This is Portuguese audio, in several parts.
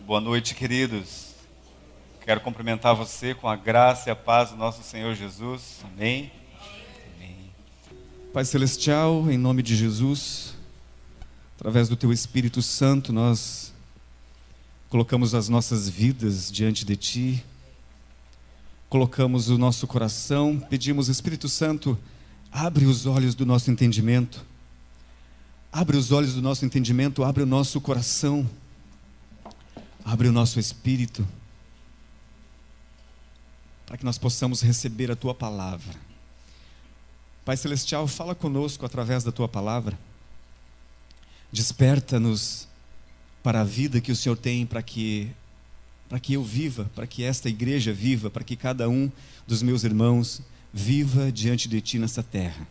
Boa noite, queridos. Quero cumprimentar você com a graça e a paz do nosso Senhor Jesus. Amém. Amém. Pai Celestial, em nome de Jesus, através do Teu Espírito Santo, nós colocamos as nossas vidas diante de Ti, colocamos o nosso coração, pedimos, Espírito Santo, abre os olhos do nosso entendimento, abre os olhos do nosso entendimento, abre o nosso coração, abre o nosso espírito, para que nós possamos receber a Tua palavra. Pai Celestial, fala conosco através da Tua palavra, desperta-nos para a vida que o Senhor tem para que eu viva, para que esta igreja viva, para que cada um dos meus irmãos viva diante de Ti nessa terra.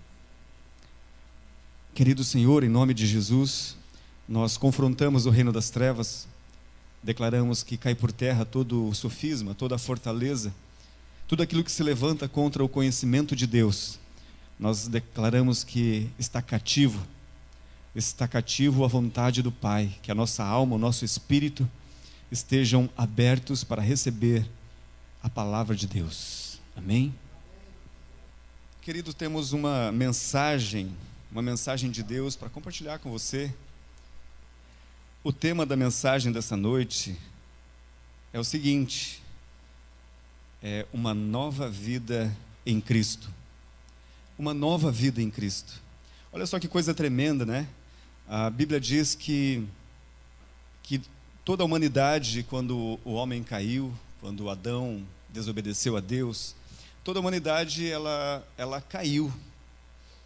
Querido Senhor, em nome de Jesus, nós confrontamos o reino das trevas, declaramos que cai por terra todo o sofisma, toda a fortaleza, tudo aquilo que se levanta contra o conhecimento de Deus. Nós declaramos que está cativo à vontade do Pai, que a nossa alma, o nosso espírito estejam abertos para receber a palavra de Deus. Amém? Querido, temos uma mensagem de Deus para compartilhar com você. O tema da mensagem dessa noite é o seguinte: é uma nova vida em Cristo. Uma nova vida em Cristo. Olha só que coisa tremenda, né? A Bíblia diz que toda a humanidade, quando o homem caiu, quando Adão desobedeceu a Deus, toda a humanidade ela caiu.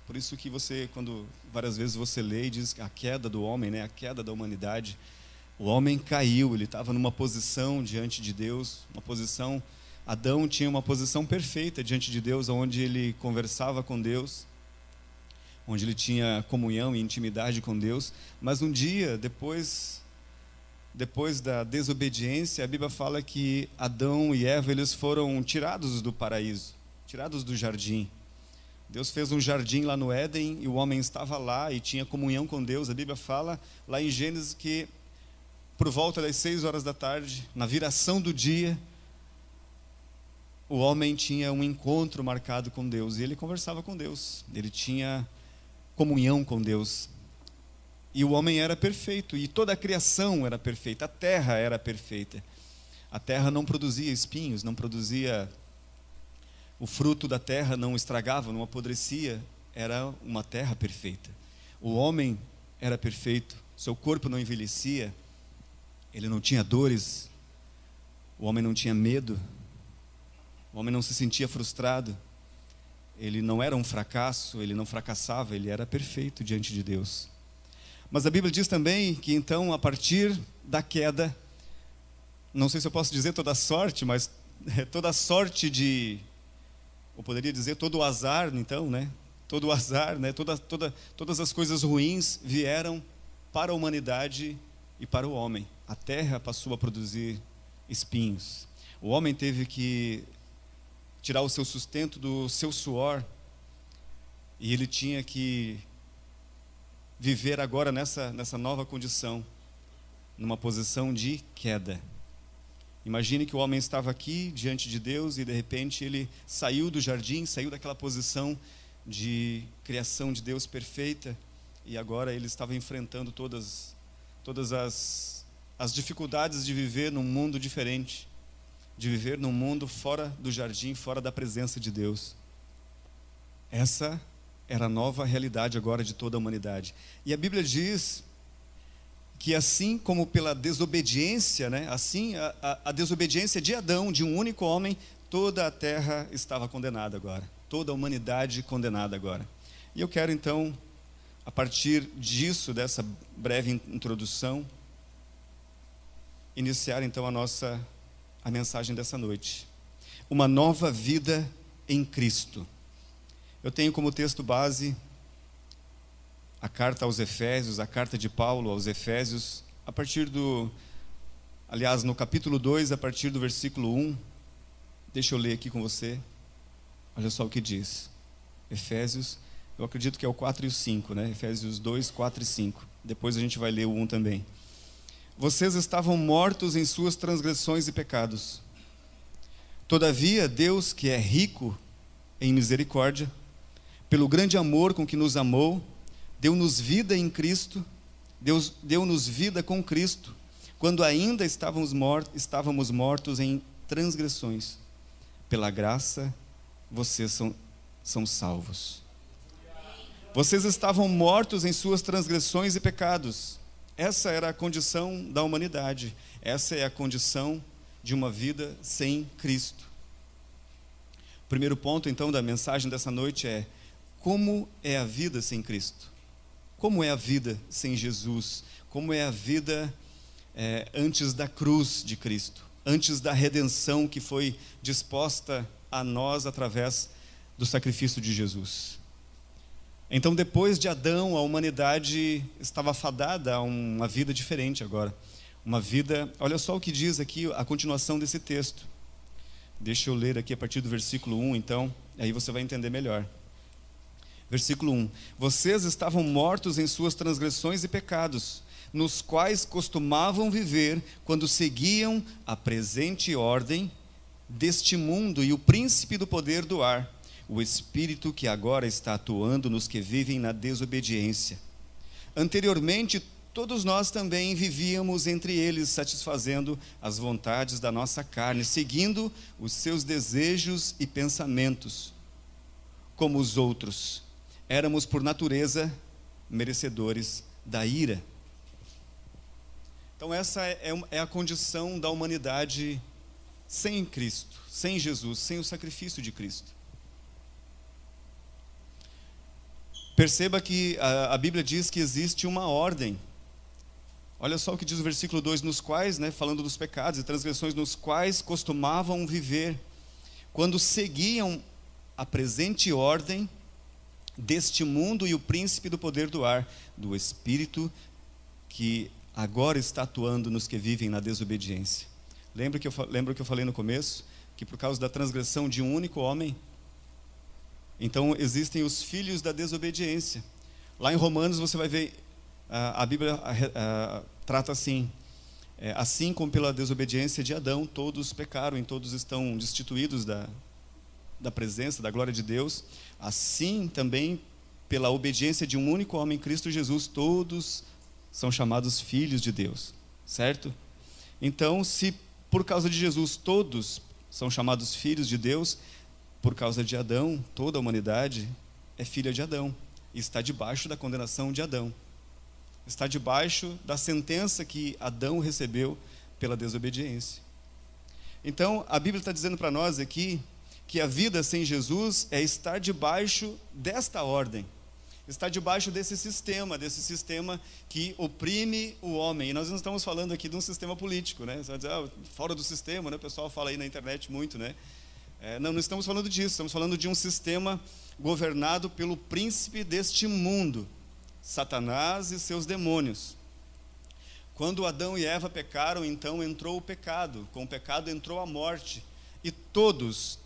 Por isso que quando várias vezes você lê e diz a queda do homem, né, a queda da humanidade, o homem caiu, ele estava numa posição diante de Deus, Adão tinha uma posição perfeita diante de Deus, onde ele conversava com Deus, onde ele tinha comunhão e intimidade com Deus, mas um dia, depois da desobediência, a Bíblia fala que Adão e Eva, eles foram tirados do paraíso, tirados do jardim. Deus fez um jardim lá no Éden e o homem estava lá e tinha comunhão com Deus. A Bíblia fala lá em Gênesis que por volta das 6 horas da tarde, na viração do dia, o homem tinha um encontro marcado com Deus e ele conversava com Deus, ele tinha comunhão com Deus. E o homem era perfeito e toda a criação era perfeita, a terra era perfeita. A terra não produzia espinhos, não produzia... O fruto da terra não estragava, não apodrecia, era uma terra perfeita. O homem era perfeito, seu corpo não envelhecia, ele não tinha dores, o homem não tinha medo, o homem não se sentia frustrado, ele não era um fracasso, ele não fracassava, ele era perfeito diante de Deus. Mas a Bíblia diz também que então, a partir da queda, não sei se eu posso dizer toda sorte, mas toda sorte eu poderia dizer todo o azar, então, né? Todo o azar, né? Todas as coisas ruins vieram para a humanidade e para o homem. A terra passou a produzir espinhos. O homem teve que tirar o seu sustento do seu suor e ele tinha que viver agora nessa nova condição, numa posição de queda. Imagine que o homem estava aqui diante de Deus e de repente ele saiu do jardim, saiu daquela posição de criação de Deus perfeita e agora ele estava enfrentando todas as dificuldades de viver num mundo diferente, de viver num mundo fora do jardim, fora da presença de Deus. Essa era a nova realidade agora de toda a humanidade. E a Bíblia diz que assim como pela desobediência, né, assim a desobediência de Adão, de um único homem, toda a terra estava condenada agora, toda a humanidade condenada agora. E eu quero então, a partir disso, dessa breve introdução, iniciar então a mensagem dessa noite. Uma nova vida em Cristo. Eu tenho como texto base a carta aos Efésios, a carta de Paulo aos Efésios, no capítulo 2, a partir do versículo 1. Deixa eu ler aqui com você. Olha só o que diz. Efésios, eu acredito que é o 4 e o 5, né? Efésios 2, 4 e 5. Depois a gente vai ler o 1 também. vocês estavam mortos em suas transgressões e pecados. Todavia, Deus, que é rico em misericórdia, pelo grande amor com que nos amou, deu-nos vida em Cristo, Deus deu-nos vida com Cristo, quando ainda estávamos mortos em transgressões. Pela graça, vocês são salvos. Vocês estavam mortos em suas transgressões e pecados. Essa era a condição da humanidade. Essa é a condição de uma vida sem Cristo. O primeiro ponto, então, da mensagem dessa noite é: como é a vida sem Cristo? Como é a vida sem Jesus? Como é a vida antes da cruz de Cristo? Antes da redenção que foi disposta a nós através do sacrifício de Jesus. Então, depois de Adão, a humanidade estava fadada a uma vida diferente agora. Uma vida, olha só o que diz aqui a continuação desse texto. Deixa eu ler aqui a partir do versículo 1, então, aí você vai entender melhor. Versículo 1: Vocês estavam mortos em suas transgressões e pecados, nos quais costumavam viver quando seguiam a presente ordem deste mundo e o príncipe do poder do ar, o espírito que agora está atuando nos que vivem na desobediência. Anteriormente, todos nós também vivíamos entre eles, satisfazendo as vontades da nossa carne, seguindo os seus desejos e pensamentos. Como os outros, éramos por natureza merecedores da ira. Então essa é a condição da humanidade sem Cristo, sem Jesus, sem o sacrifício de Cristo. Perceba que a Bíblia diz que existe uma ordem. Olha só o que diz o versículo 2: nos quais, falando dos pecados e transgressões, nos quais costumavam viver, quando seguiam a presente ordem deste mundo e o príncipe do poder do ar, do espírito que agora está atuando nos que vivem na desobediência. Lembra que eu falei no começo? Que por causa da transgressão de um único homem, então existem os filhos da desobediência. Lá em Romanos você vai ver, a Bíblia trata assim: assim como pela desobediência de Adão, todos pecaram e todos estão destituídos da presença, da glória de Deus. Assim também, pela obediência de um único homem, Cristo Jesus, todos são chamados filhos de Deus, certo? Então, se por causa de Jesus todos são chamados filhos de Deus, por causa de Adão, toda a humanidade é filha de Adão, e está debaixo da condenação de Adão, está debaixo da sentença que Adão recebeu pela desobediência. Então, a Bíblia está dizendo para nós aqui que a vida sem Jesus é estar debaixo desta ordem, está debaixo desse sistema que oprime o homem. E nós não estamos falando aqui de um sistema político, né? Você vai dizer, fora do sistema, né? O pessoal fala aí na internet muito, né? Não estamos falando disso, estamos falando de um sistema governado pelo príncipe deste mundo, Satanás e seus demônios. Quando Adão e Eva pecaram, então entrou o pecado, com o pecado entrou a morte, e todos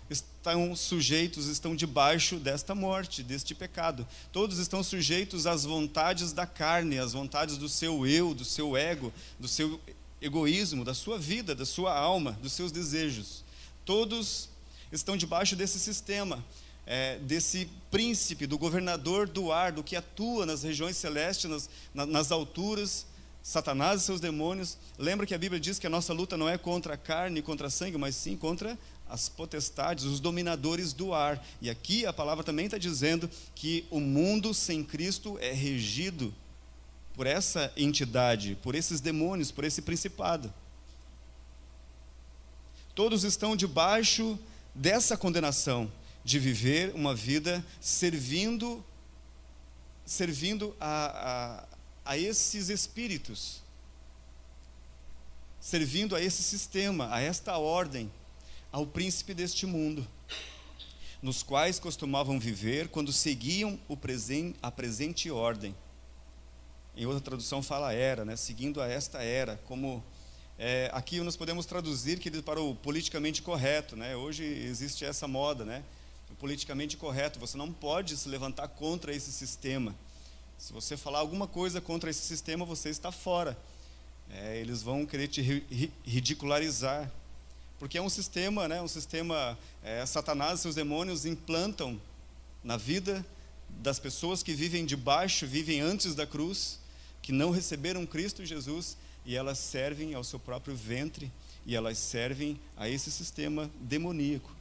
estão sujeitos, estão debaixo desta morte, deste pecado. Todos estão sujeitos às vontades da carne, às vontades do seu eu, do seu ego, do seu egoísmo, da sua vida, da sua alma, dos seus desejos. Todos estão debaixo desse sistema, desse príncipe, do governador do ar, do que atua nas regiões celestes, nas alturas, Satanás e seus demônios. Lembra que a Bíblia diz que a nossa luta não é contra a carne e contra a sangue, mas sim contra as potestades, os dominadores do ar. E aqui a palavra também está dizendo que o mundo sem Cristo é regido por essa entidade, por esses demônios, por esse principado. Todos estão debaixo dessa condenação de viver uma vida servindo a esses espíritos, servindo a esse sistema, a esta ordem, ao príncipe deste mundo, nos quais costumavam viver quando seguiam a presente ordem. Em outra tradução fala era, né? Seguindo a esta era, como aqui nós podemos traduzir que para o politicamente correto, né? Hoje existe essa moda, né? O politicamente correto, você não pode se levantar contra esse sistema. Se você falar alguma coisa contra esse sistema, você está fora. Eles vão querer te ridicularizar, porque é um sistema, né? Satanás e seus demônios implantam na vida das pessoas que vivem debaixo, vivem antes da cruz, que não receberam Cristo Jesus, e elas servem ao seu próprio ventre, e elas servem a esse sistema demoníaco.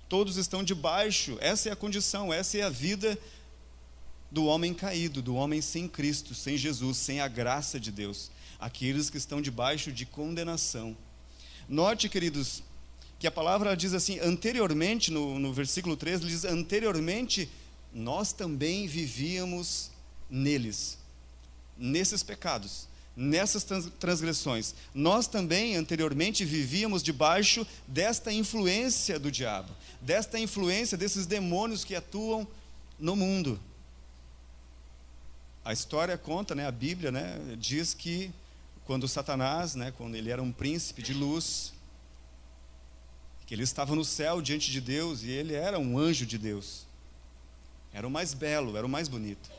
Todos estão debaixo, essa é a condição, essa é a vida do homem caído, do homem sem Cristo, sem Jesus, sem a graça de Deus, aqueles que estão debaixo de condenação. Note, queridos, que a palavra diz assim, anteriormente, no versículo 13, ele diz, anteriormente, nós também vivíamos neles, nesses pecados, nessas transgressões. Nós também, anteriormente, vivíamos debaixo desta influência do diabo, desta influência desses demônios que atuam no mundo. A história conta, a Bíblia, diz que quando Satanás, quando ele era um príncipe de luz, que ele estava no céu diante de Deus, e ele era um anjo de Deus, era o mais belo, era o mais bonito.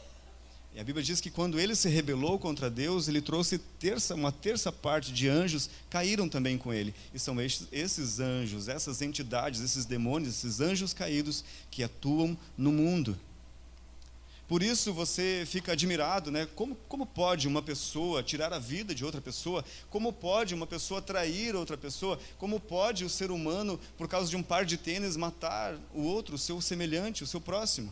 E a Bíblia diz que quando ele se rebelou contra Deus, ele trouxe uma terça parte de anjos, caíram também com ele. E são esses anjos, essas entidades, esses demônios, esses anjos caídos que atuam no mundo. Por isso você fica admirado, como pode uma pessoa tirar a vida de outra pessoa? Como pode uma pessoa trair outra pessoa? Como pode o ser humano, por causa de um par de tênis, matar o outro, o seu semelhante, o seu próximo?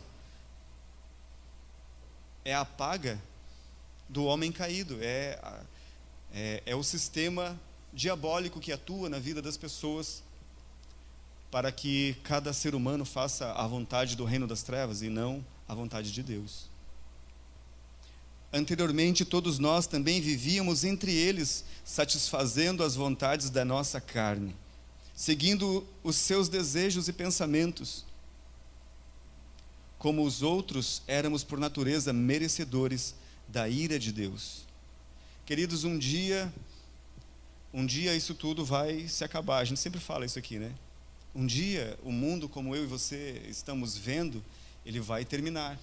É a paga do homem caído, é o sistema diabólico que atua na vida das pessoas, para que cada ser humano faça a vontade do reino das trevas e não a vontade de Deus. Anteriormente, todos nós também vivíamos entre eles, satisfazendo as vontades da nossa carne, seguindo os seus desejos e pensamentos. Como os outros, éramos por natureza merecedores da ira de Deus. Queridos, um dia isso tudo vai se acabar. A gente sempre fala isso aqui, Um dia, o mundo como eu e você estamos vendo, ele vai terminar.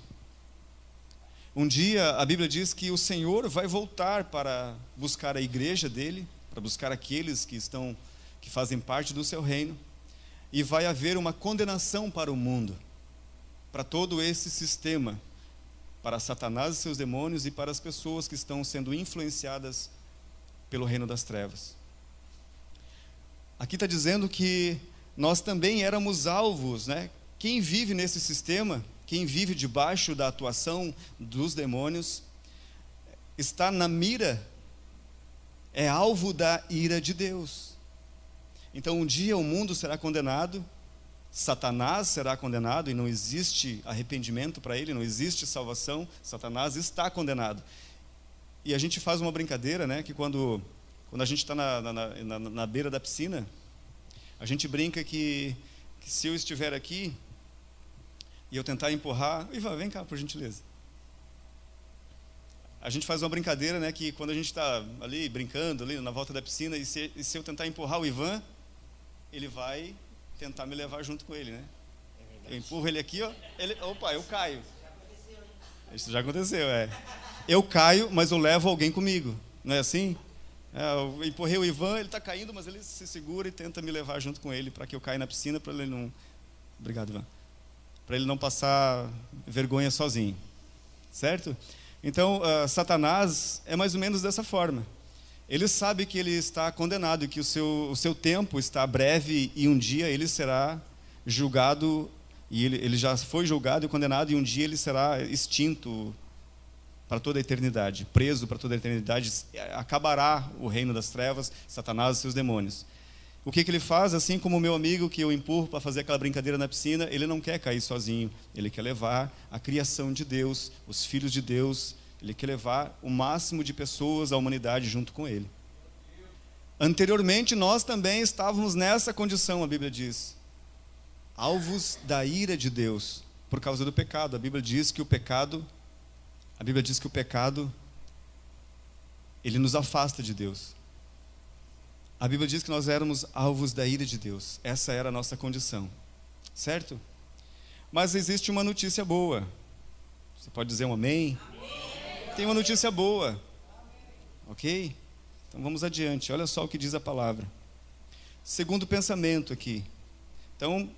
Um dia, a Bíblia diz que o Senhor vai voltar para buscar a igreja dele, para buscar aqueles que fazem parte do seu reino, e vai haver uma condenação para o mundo, para todo esse sistema, para Satanás e seus demônios e para as pessoas que estão sendo influenciadas pelo reino das trevas. Aqui está dizendo que nós também éramos alvos, Quem vive nesse sistema, quem vive debaixo da atuação dos demônios, está na mira, é alvo da ira de Deus. Então um dia o mundo será condenado, Satanás será condenado, e não existe arrependimento para ele, não existe salvação, Satanás está condenado. E a gente faz uma brincadeira, que quando a gente está na beira da piscina, a gente brinca que se eu estiver aqui, e eu tentar empurrar, Ivan, vem cá, por gentileza. A gente faz uma brincadeira, que quando a gente está ali brincando, ali na volta da piscina, e se eu tentar empurrar o Ivan, ele vai tentar me levar junto com ele, Eu empurro ele aqui, eu caio. Isso já aconteceu, Eu caio, mas eu levo alguém comigo, não é assim? Eu empurrei o Ivan, ele está caindo, mas ele se segura e tenta me levar junto com ele, para que eu caia na piscina, para ele não... Obrigado, Ivan. Para ele não passar vergonha sozinho, certo? Então, Satanás é mais ou menos dessa forma. Ele sabe que ele está condenado e que o seu tempo está breve, e um dia ele será julgado, e ele já foi julgado e condenado, e um dia ele será extinto para toda a eternidade, preso para toda a eternidade. Acabará o reino das trevas, Satanás e seus demônios. O que ele faz? Assim como o meu amigo que eu empurro para fazer aquela brincadeira na piscina, ele não quer cair sozinho, ele quer levar a criação de Deus, os filhos de Deus, ele quer levar o máximo de pessoas, a humanidade, junto com ele. Anteriormente nós também estávamos nessa condição, a Bíblia diz, alvos da ira de Deus, por causa do pecado. A Bíblia diz que o pecado, ele nos afasta de Deus. A Bíblia diz que nós éramos alvos da ira de Deus. Essa era a nossa condição, certo? Mas existe uma notícia boa. Você pode dizer um amém? Amém. Tem uma notícia boa, ok? Então vamos adiante, olha só o que diz a palavra. Segundo pensamento aqui. Então,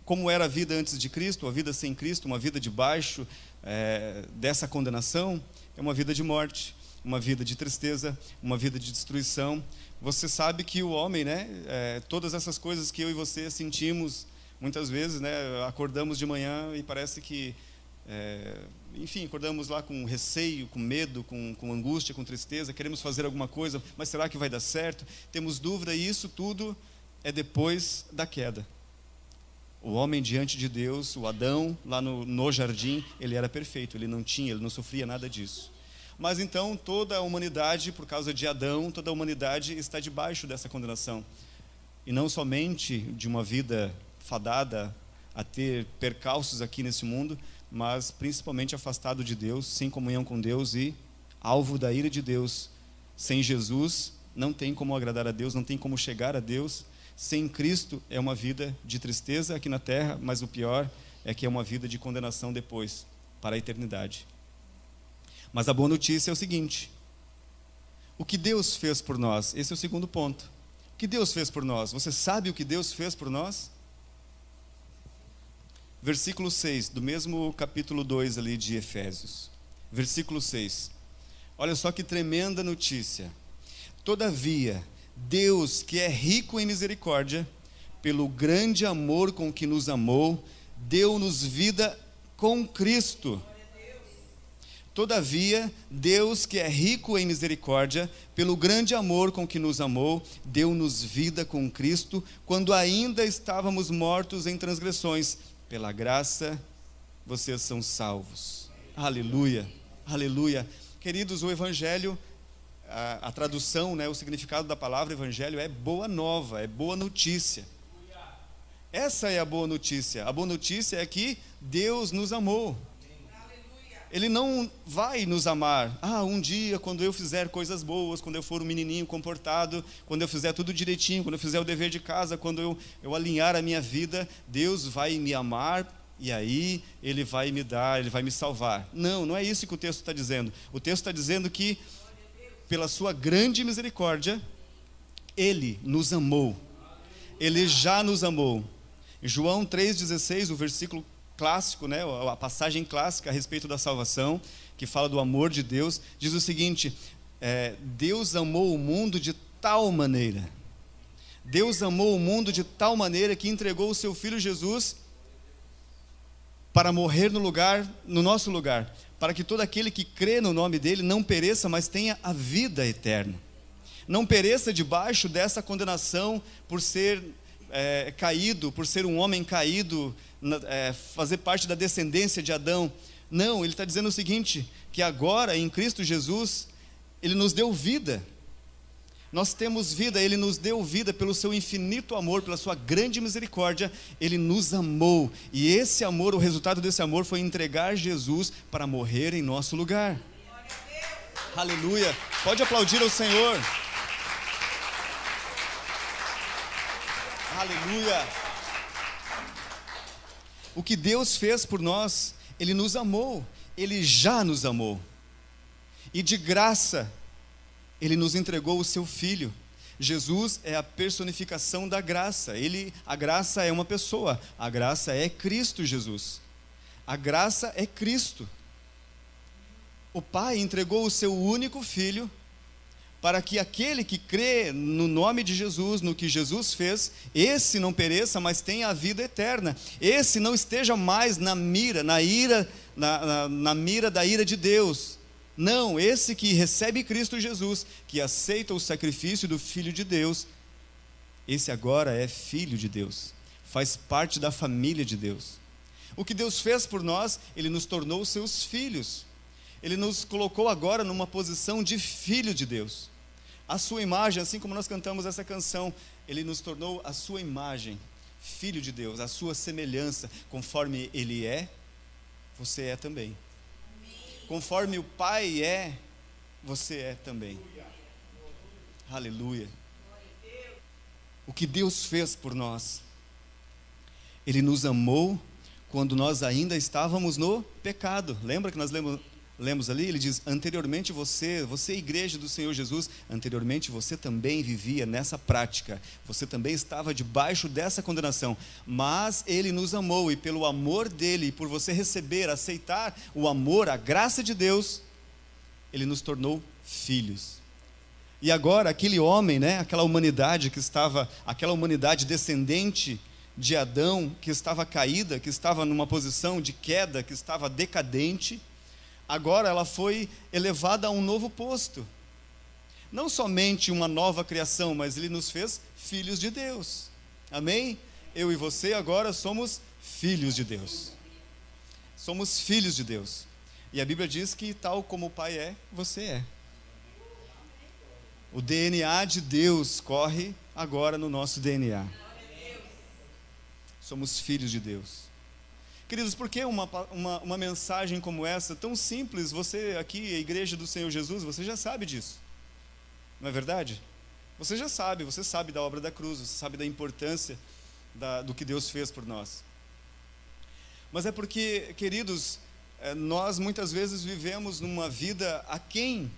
como era a vida antes de Cristo, a vida sem Cristo, uma vida debaixo dessa condenação, é uma vida de morte, uma vida de tristeza, uma vida de destruição. Você sabe que o homem, todas essas coisas que eu e você sentimos, muitas vezes, acordamos de manhã e parece que, enfim, acordamos lá com receio, com medo, com angústia, com tristeza, queremos fazer alguma coisa, mas será que vai dar certo? Temos dúvida, e isso tudo é depois da queda. O homem diante de Deus, o Adão, lá no jardim, ele era perfeito, ele não sofria nada disso. Mas então toda a humanidade, por causa de Adão, toda a humanidade está debaixo dessa condenação. E não somente de uma vida fadada a ter percalços aqui nesse mundo, mas principalmente afastado de Deus, sem comunhão com Deus e alvo da ira de Deus. Sem Jesus, não tem como agradar a Deus, não tem como chegar a Deus. Sem Cristo é uma vida de tristeza aqui na terra, mas o pior é que é uma vida de condenação depois, para a eternidade. Mas a boa notícia é o seguinte: o que Deus fez por nós, esse é o segundo ponto. O que Deus fez por nós? Você sabe o que Deus fez por nós? Versículo 6, do mesmo capítulo 2 ali de Efésios. Versículo 6. Olha só que tremenda notícia. Todavia, Deus, que é rico em misericórdia, pelo grande amor com que nos amou, deu-nos vida com Cristo. Todavia, Deus, que é rico em misericórdia, pelo grande amor com que nos amou, deu-nos vida com Cristo, quando ainda estávamos mortos em transgressões. Pela graça, vocês são salvos. Aleluia, aleluia. Queridos, o Evangelho, a tradução, o significado da palavra Evangelho é boa nova, é boa notícia. Essa é a boa notícia. A boa notícia é que Deus nos amou. Ele não vai nos amar. Um dia, quando eu fizer coisas boas, quando eu for um menininho comportado, quando eu fizer tudo direitinho, quando eu fizer o dever de casa, quando eu alinhar a minha vida, Deus vai me amar e aí Ele vai me dar, Ele vai me salvar. Não é isso que o texto está dizendo. O texto está dizendo que, pela sua grande misericórdia, Ele nos amou. Ele já nos amou. Em João 3,16, o versículo clássico, a passagem clássica a respeito da salvação, que fala do amor de Deus, diz o seguinte: Deus amou o mundo de tal maneira, Deus amou o mundo de tal maneira que entregou o seu Filho Jesus para morrer no nosso lugar, para que todo aquele que crê no nome dele não pereça, mas tenha a vida eterna. Não pereça debaixo dessa condenação por ser caído, por ser um homem caído, fazer parte da descendência de Adão. Não, ele está dizendo o seguinte: que agora em Cristo Jesus Ele nos deu vida. Nós temos vida, Ele nos deu vida pelo seu infinito amor, pela sua grande misericórdia. Ele nos amou, e esse amor, o resultado desse amor foi entregar Jesus para morrer em nosso lugar. Aleluia, pode aplaudir ao Senhor. Aleluia. O que Deus fez por nós, Ele nos amou, Ele já nos amou, e de graça Ele nos entregou o seu Filho. Jesus é a personificação da graça. A graça é uma pessoa, a graça é Cristo Jesus. A graça é Cristo. O Pai entregou o seu único Filho para que aquele que crê no nome de Jesus, no que Jesus fez, esse não pereça, mas tenha a vida eterna. Esse não esteja mais na mira da ira de Deus. Não, esse que recebe Cristo Jesus, que aceita o sacrifício do Filho de Deus, esse agora é filho de Deus, faz parte da família de Deus. O que Deus fez por nós, Ele nos tornou seus filhos. Ele nos colocou agora numa posição de filho de Deus. A sua imagem, assim como nós cantamos essa canção, Ele nos tornou a sua imagem, filho de Deus, a sua semelhança. Conforme Ele é, você é também. Conforme o Pai é, você é também. Aleluia. O que Deus fez por nós? Ele nos amou quando nós ainda estávamos no pecado. Lembra que nós lemos lemos ali, ele diz, anteriormente você igreja do Senhor Jesus, anteriormente você também vivia nessa prática, você também estava debaixo dessa condenação, mas ele nos amou, e pelo amor dele, por você receber, aceitar o amor, a graça de Deus, ele nos tornou filhos. E agora aquele homem, né, aquela humanidade descendente de Adão, que estava caída, que estava numa posição de queda, que estava decadente, agora ela foi elevada a um novo posto. Não somente uma nova criação, mas ele nos fez filhos de Deus. Amém? Eu e você agora somos filhos de Deus. Somos filhos de Deus. E a Bíblia diz que tal como o Pai é, você é. O DNA de Deus corre agora no nosso DNA. Somos filhos de Deus. Queridos, por que uma mensagem como essa, tão simples? Você aqui, a igreja do Senhor Jesus, você já sabe disso. Não é verdade? Você sabe da obra da cruz, você sabe da importância do que Deus fez por nós. Mas é porque, queridos, nós muitas vezes vivemos numa vida aquém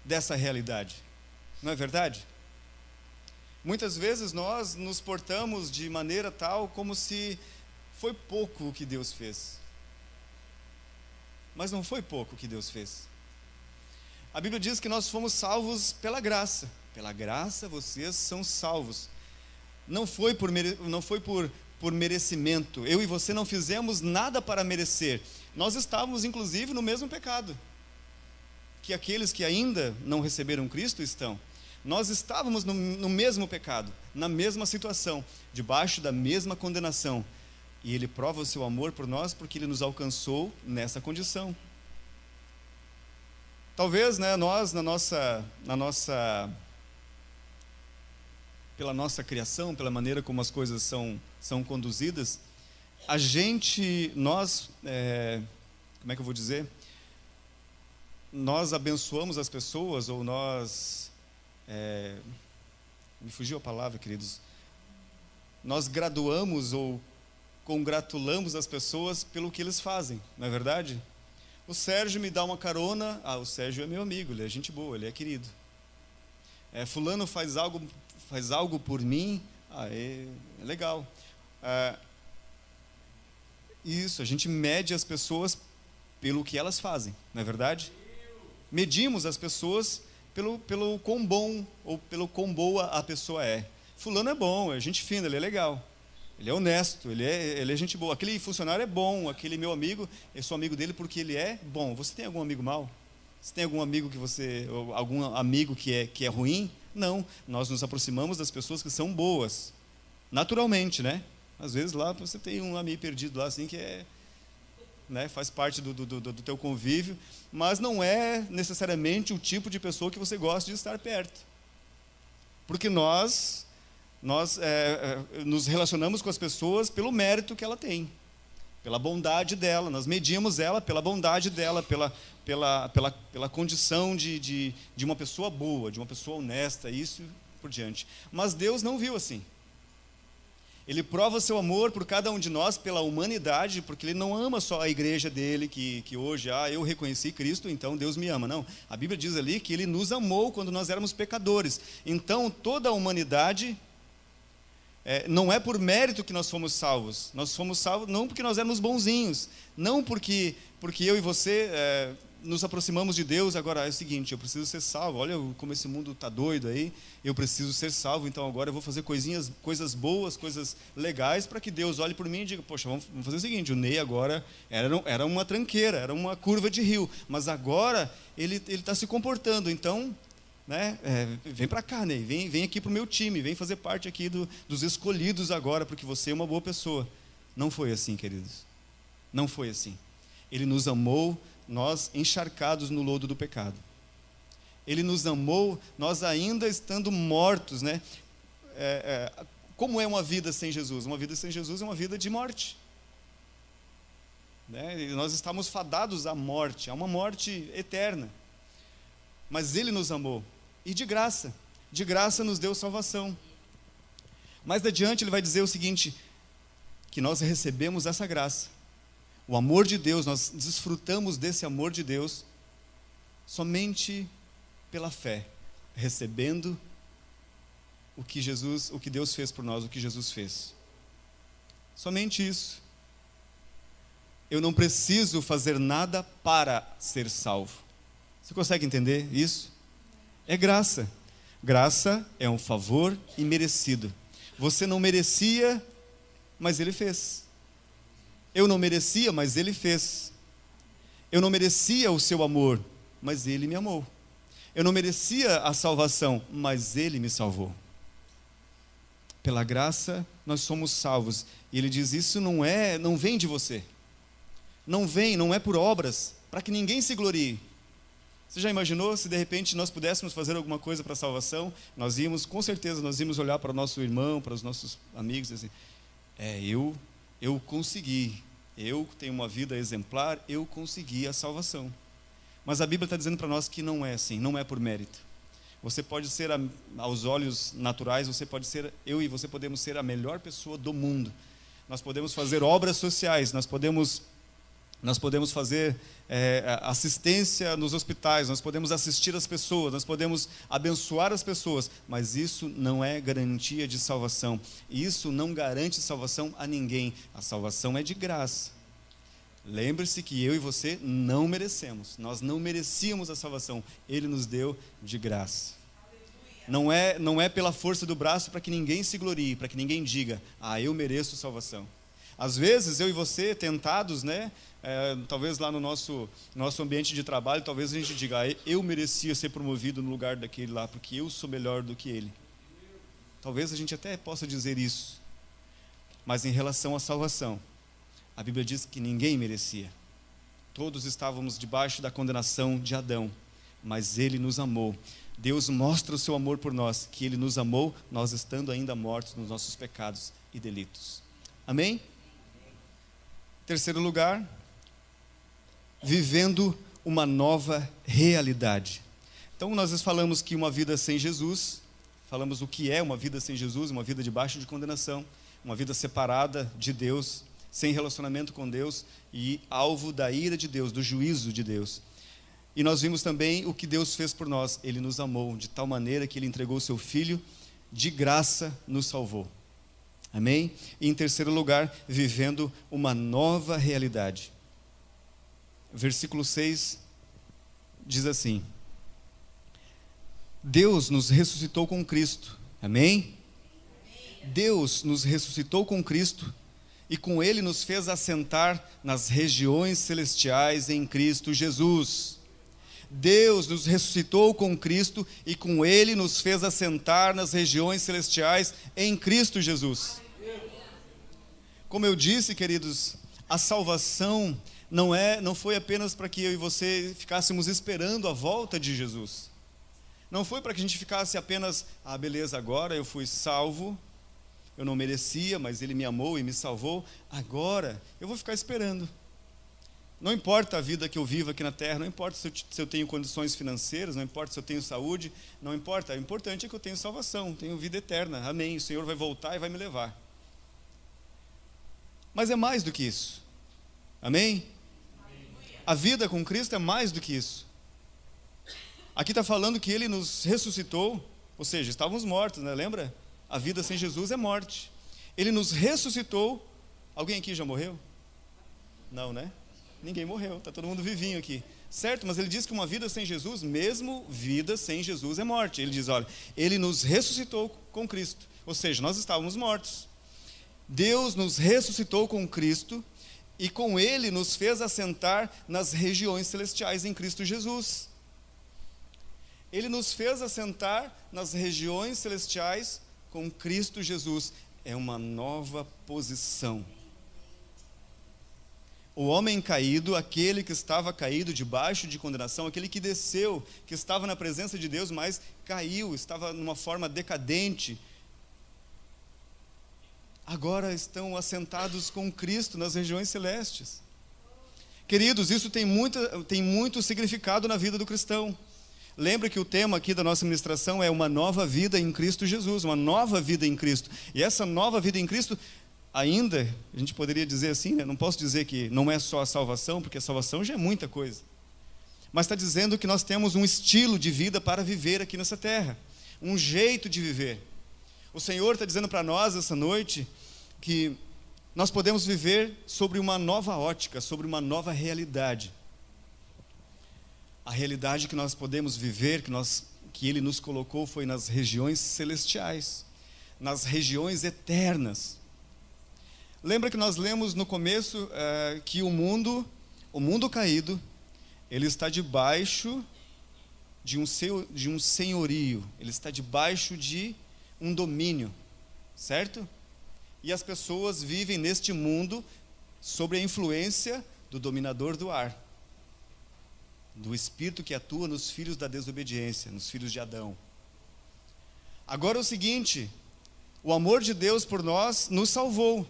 dessa realidade. Não é verdade? Muitas vezes nós nos portamos de maneira tal como se foi pouco o que Deus fez. Mas não foi pouco o que Deus fez. A Bíblia diz que nós fomos salvos pela graça. Pela graça vocês são salvos. Não foi por merecimento. Eu e você não fizemos nada para merecer. Nós estávamos inclusive no mesmo pecado que aqueles que ainda não receberam Cristo estão. Nós estávamos no mesmo pecado, na mesma situação, debaixo da mesma condenação. E Ele prova o seu amor por nós porque Ele nos alcançou nessa condição. Talvez, né, nós, pela nossa criação, pela maneira como as coisas são conduzidas, como é que eu vou dizer? Nós abençoamos as pessoas, ou nós... me fugiu a palavra, queridos. Nós graduamos ou congratulamos as pessoas pelo que eles fazem, não é verdade? O Sérgio me dá uma carona, o Sérgio é meu amigo, ele é gente boa, ele é querido. Fulano faz algo por mim, é legal. Isso, a gente mede as pessoas pelo que elas fazem, não é verdade? Medimos as pessoas pelo quão bom ou pelo quão boa a pessoa é. Fulano é bom, é gente fina, ele é legal, ele é honesto, ele é gente boa. Aquele funcionário é bom, aquele meu amigo, eu sou amigo dele porque ele é bom. Você tem algum amigo mau? Você tem algum amigo ou algum amigo que é ruim? Não, nós nos aproximamos das pessoas que são boas, naturalmente, né? Às vezes lá você tem um amigo perdido lá assim que né, faz parte do teu convívio, mas não é necessariamente o tipo de pessoa que você gosta de estar perto, porque nós nos relacionamos com as pessoas pelo mérito que ela tem, pela bondade dela, nós medimos ela pela bondade dela, pela condição de uma pessoa boa, de uma pessoa honesta, isso por diante. Mas Deus não viu assim. Ele prova seu amor por cada um de nós, pela humanidade, porque Ele não ama só a igreja dele, que hoje, eu reconheci Cristo, então Deus me ama. Não, a Bíblia diz ali que Ele nos amou quando nós éramos pecadores. Então, toda a humanidade, não é por mérito que nós fomos salvos não porque nós éramos bonzinhos, não porque eu e você nos aproximamos de Deus. Agora é o seguinte, eu preciso ser salvo, olha como esse mundo está doido aí, eu preciso ser salvo, então agora eu vou fazer coisas boas, coisas legais, para que Deus olhe por mim e diga, poxa, vamos fazer o seguinte, o Ney agora era uma tranqueira, era uma curva de rio, mas agora ele está se comportando, então, né, vem para cá, Ney, vem aqui para o meu time, vem fazer parte aqui dos escolhidos agora, porque você é uma boa pessoa. Não foi assim, queridos, não foi assim. Ele nos amou, nós encharcados no lodo do pecado. Ele nos amou, nós ainda estando mortos, né? Como é uma vida sem Jesus? Uma vida sem Jesus é uma vida de morte, né? E nós estamos fadados à morte, a uma morte eterna. Mas Ele nos amou, e de graça nos deu salvação. Mais adiante Ele vai dizer o seguinte, que nós recebemos essa graça. O amor de Deus, nós desfrutamos desse amor de Deus somente pela fé, recebendo o que Deus fez por nós, o que Jesus fez. Somente isso. Eu não preciso fazer nada para ser salvo. Você consegue entender isso? É graça. Graça é um favor imerecido. Você não merecia, mas Ele fez. Eu não merecia, mas Ele fez. Eu não merecia o seu amor, mas Ele me amou. Eu não merecia a salvação, mas Ele me salvou. Pela graça nós somos salvos. E Ele diz, isso não vem de você. Não é por obras, para que ninguém se glorie. Você já imaginou se de repente nós pudéssemos fazer alguma coisa para a salvação? Com certeza nós íamos olhar para o nosso irmão, para os nossos amigos e assim, eu consegui, eu tenho uma vida exemplar, eu consegui a salvação. Mas a Bíblia está dizendo para nós que não é assim, não é por mérito. Você pode ser, aos olhos naturais, eu e você podemos ser a melhor pessoa do mundo. Nós podemos fazer obras sociais, nós podemos fazer assistência nos hospitais, nós podemos assistir as pessoas, nós podemos abençoar as pessoas, mas isso não é garantia de salvação. Isso não garante salvação a ninguém. A salvação é de graça. Lembre-se que eu e você não merecemos. Nós não merecíamos a salvação. Ele nos deu de graça. Não é pela força do braço para que ninguém se glorie, para que ninguém diga, eu mereço salvação. Às vezes, eu e você, tentados, talvez lá no nosso ambiente de trabalho, talvez a gente diga, eu merecia ser promovido no lugar daquele lá, porque eu sou melhor do que ele. Talvez a gente até possa dizer isso. Mas em relação à salvação, a Bíblia diz que ninguém merecia. Todos estávamos debaixo da condenação de Adão, mas Ele nos amou. Deus mostra o seu amor por nós, que Ele nos amou, nós estando ainda mortos nos nossos pecados e delitos. Amém? Terceiro lugar, vivendo uma nova realidade. Então nós falamos que uma vida sem Jesus, falamos o que é uma vida sem Jesus, uma vida debaixo de condenação, uma vida separada de Deus, sem relacionamento com Deus e alvo da ira de Deus, do juízo de Deus. E nós vimos também o que Deus fez por nós. Ele nos amou de tal maneira que Ele entregou o seu Filho, de graça nos salvou. Amém? E em terceiro lugar, vivendo uma nova realidade. Versículo 6 diz assim: Deus nos ressuscitou com Cristo. Amém? Deus nos ressuscitou com Cristo e com Ele nos fez assentar nas regiões celestiais em Cristo Jesus. Deus nos ressuscitou com Cristo e com Ele nos fez assentar nas regiões celestiais em Cristo Jesus. Como eu disse, queridos, a salvação não foi apenas para que eu e você ficássemos esperando a volta de Jesus. Não foi para que a gente ficasse apenas, beleza, agora eu fui salvo, eu não merecia, mas Ele me amou e me salvou, agora eu vou ficar esperando. Não importa a vida que eu vivo aqui na terra, não importa se eu tenho condições financeiras, não importa se eu tenho saúde, não importa, o importante é que eu tenho salvação, tenho vida eterna, amém, o Senhor vai voltar e vai me levar. Mas é mais do que isso, amém? A vida com Cristo é mais do que isso. Aqui está falando que Ele nos ressuscitou, ou seja, estávamos mortos, né? Lembra? A vida sem Jesus é morte. Ele nos ressuscitou. Alguém aqui já morreu? Não, né? Ninguém morreu, está todo mundo vivinho aqui. Certo? Mas Ele diz que uma vida sem Jesus, mesmo vida sem Jesus é morte. Ele diz, olha, Ele nos ressuscitou com Cristo. Ou seja, nós estávamos mortos. Deus nos ressuscitou com Cristo e com Ele nos fez assentar nas regiões celestiais em Cristo Jesus. Ele nos fez assentar nas regiões celestiais com Cristo Jesus. É uma nova posição. O homem caído, aquele que estava caído debaixo de condenação, aquele que desceu, que estava na presença de Deus, mas caiu, estava numa forma decadente, agora estão assentados com Cristo nas regiões celestes. Queridos, isso tem muito significado na vida do cristão. Lembre que o tema aqui da nossa ministração é uma nova vida em Cristo Jesus, uma nova vida em Cristo. E essa nova vida em Cristo ainda, a gente poderia dizer assim, né? Não posso dizer que não é só a salvação, porque a salvação já é muita coisa. Mas está dizendo que nós temos um estilo de vida para viver aqui nessa terra, um jeito de viver. O Senhor está dizendo para nós essa noite que nós podemos viver sobre uma nova ótica, sobre uma nova realidade. A realidade que nós podemos viver, que Ele nos colocou, foi nas regiões celestiais, nas regiões eternas. Lembra que nós lemos no começo que o mundo caído, ele está debaixo de um senhorio, ele está debaixo de um domínio, certo? E as pessoas vivem neste mundo sob a influência do dominador do ar, do espírito que atua nos filhos da desobediência, nos filhos de Adão. Agora é o seguinte, o amor de Deus por nós nos salvou,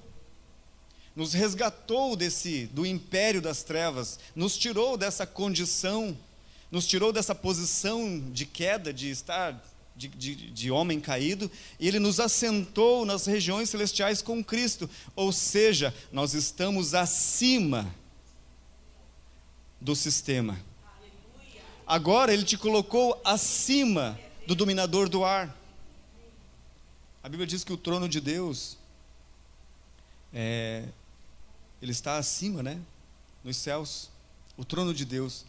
nos resgatou do império das trevas, nos tirou dessa condição, nos tirou dessa posição de queda, de estar de homem caído, e Ele nos assentou nas regiões celestiais com Cristo, ou seja, nós estamos acima do sistema. Agora Ele te colocou acima do dominador do ar. A Bíblia diz que o trono de Deus ele está acima, né? Nos céus. O trono de Deus,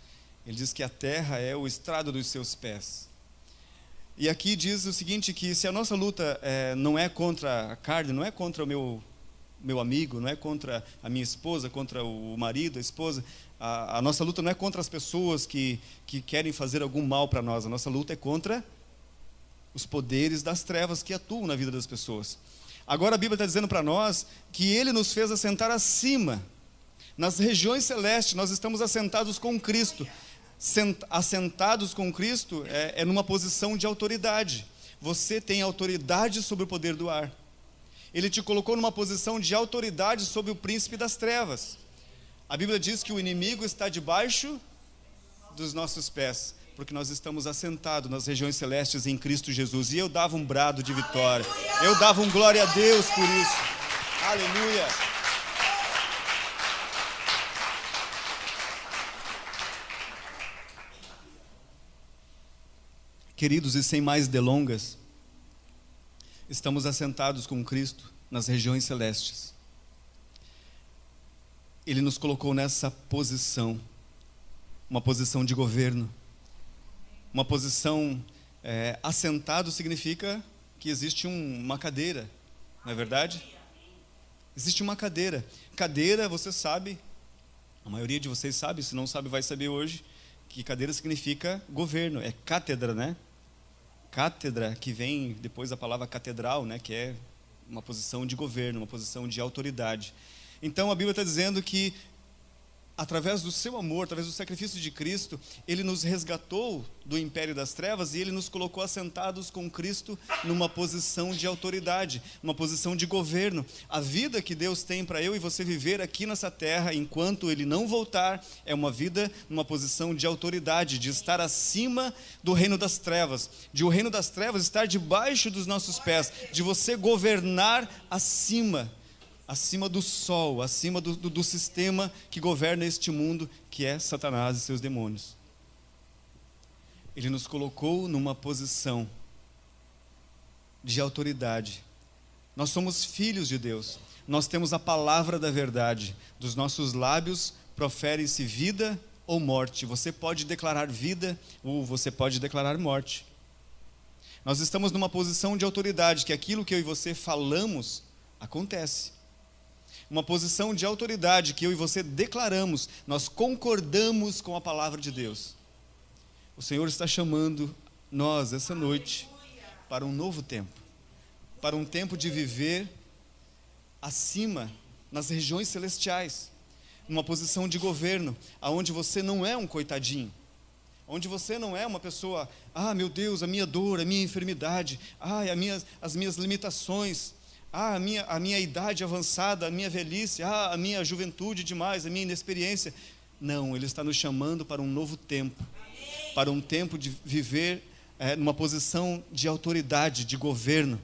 ele diz que a terra é o estrado dos seus pés. E aqui diz o seguinte, que se a nossa luta não é contra a carne, não é contra o meu amigo, não é contra a minha esposa, contra o marido, a esposa, a nossa luta não é contra as pessoas que querem fazer algum mal para nós, a nossa luta é contra os poderes das trevas que atuam na vida das pessoas. Agora a Bíblia está dizendo para nós que Ele nos fez assentar acima, nas regiões celestes. Nós estamos assentados com Cristo. Assentados com Cristo é numa posição de autoridade. Você tem autoridade sobre o poder do ar. Ele te colocou numa posição de autoridade sobre o príncipe das trevas. A Bíblia diz que o inimigo está debaixo dos nossos pés, porque nós estamos assentados nas regiões celestes em Cristo Jesus. E eu dava um brado de vitória, eu dava um glória a Deus por isso. Aleluia. Queridos, e sem mais delongas, estamos assentados com Cristo nas regiões celestes. Ele nos colocou nessa posição, uma posição de governo. Uma posição assentado significa que existe uma cadeira, não é verdade? Existe uma cadeira. Cadeira, você sabe, a maioria de vocês sabe, se não sabe vai saber hoje, que cadeira significa governo, é cátedra, né? Cátedra, que vem depois da palavra catedral, né? Que é uma posição de governo, uma posição de autoridade. Então a Bíblia está dizendo que através do seu amor, através do sacrifício de Cristo, Ele nos resgatou do império das trevas e Ele nos colocou assentados com Cristo numa posição de autoridade, numa posição de governo. A vida que Deus tem para eu e você viver aqui nessa terra, enquanto Ele não voltar, é uma vida numa posição de autoridade, de estar acima do reino das trevas, de o reino das trevas estar debaixo dos nossos pés, de você governar acima do sol, acima do sistema que governa este mundo, que é Satanás e seus demônios. Ele nos colocou numa posição de autoridade. Nós somos filhos de Deus, nós temos a palavra da verdade, dos nossos lábios profere-se vida ou morte. Você pode declarar vida ou você pode declarar morte. Nós estamos numa posição de autoridade, que aquilo que eu e você falamos, acontece. Uma posição de autoridade que eu e você declaramos, nós concordamos com a palavra de Deus. O Senhor está chamando nós essa noite para um novo tempo, para um tempo de viver acima, nas regiões celestiais, numa posição de governo, aonde você não é um coitadinho, onde você não é uma pessoa, meu Deus, a minha dor, a minha enfermidade, as minhas limitações, a minha idade avançada, a minha velhice, a minha juventude demais, a minha inexperiência. Não, Ele está nos chamando para um novo tempo, para um tempo de viver numa posição de autoridade, de governo,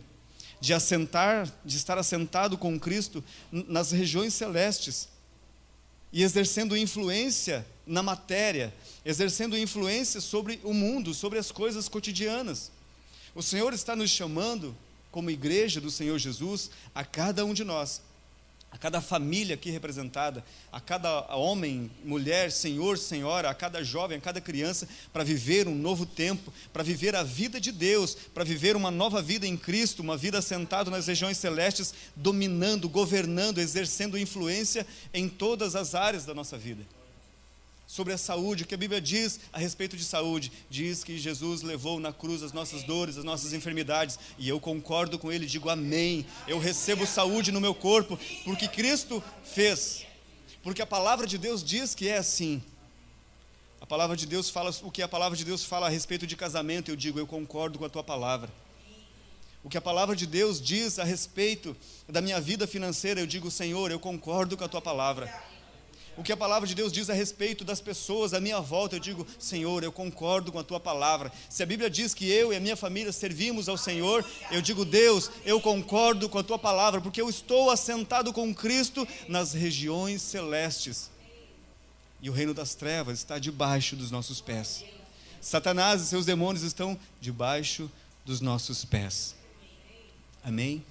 de estar assentado com Cristo nas regiões celestes e exercendo influência na matéria, exercendo influência sobre o mundo, sobre as coisas cotidianas. O Senhor está nos chamando, como igreja do Senhor Jesus, a cada um de nós, a cada família aqui representada, a cada homem, mulher, senhor, senhora, a cada jovem, a cada criança, para viver um novo tempo, para viver a vida de Deus, para viver uma nova vida em Cristo, uma vida assentado nas regiões celestes, dominando, governando, exercendo influência em todas as áreas da nossa vida. Sobre a saúde, o que a Bíblia diz a respeito de saúde? Diz que Jesus levou na cruz as nossas dores, as nossas enfermidades, e eu concordo com ele, digo amém. Eu recebo saúde no meu corpo, porque Cristo fez, porque a palavra de Deus diz que é assim. A palavra de Deus fala, o que a palavra de Deus fala a respeito de casamento, eu digo, eu concordo com a tua palavra. O que a palavra de Deus diz a respeito da minha vida financeira, eu digo, Senhor, eu concordo com a tua palavra. O que a palavra de Deus diz a respeito das pessoas à minha volta, eu digo, Senhor, eu concordo com a tua palavra. Se a Bíblia diz que eu e a minha família servimos ao Senhor, eu digo, Deus, eu concordo com a tua palavra, porque eu estou assentado com Cristo nas regiões celestes. E o reino das trevas está debaixo dos nossos pés. Satanás e seus demônios estão debaixo dos nossos pés. Amém?